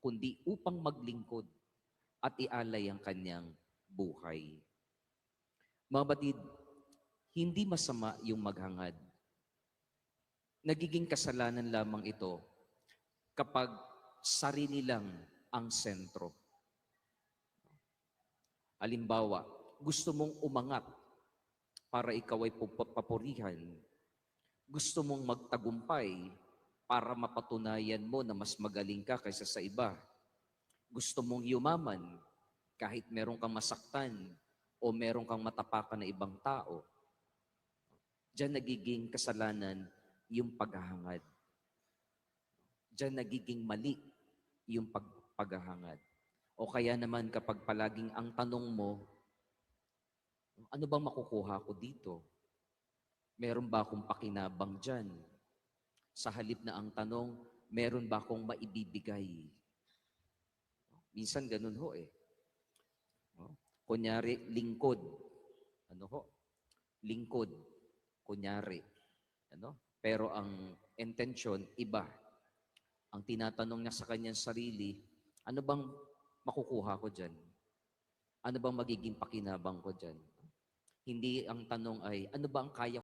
kundi upang maglingkod at ialay ang kanyang buhay. Mga batid, hindi masama yung maghangad. Nagiging kasalanan lamang ito kapag sarili lang ang sentro. Halimbawa, gusto mong umangat para ikaw ay papurihan. Gusto mong magtagumpay para mapatunayan mo na mas magaling ka kaysa sa iba. Gusto mong yumaman kahit meron kang masaktan o meron kang matapakan na ibang tao. Diyan nagiging kasalanan yung paghahangad. Diyan nagiging mali yung paghahangad. O kaya naman kapag palaging ang tanong mo, ano bang makukuha ko dito? Meron ba akong pakinabang dyan? Sa halip na ang tanong, meron ba akong maibibigay? Minsan ganun ho eh. Kunyari, lingkod. Ano ho? Lingkod. Kunyari. Ano? Pero ang intention, iba. Ang tinatanong niya sa kanyang sarili, ano bang makukuha ko dyan? Ano bang magiging pakinabang ko dyan? Hindi ang tanong ay, ano ba ang kaya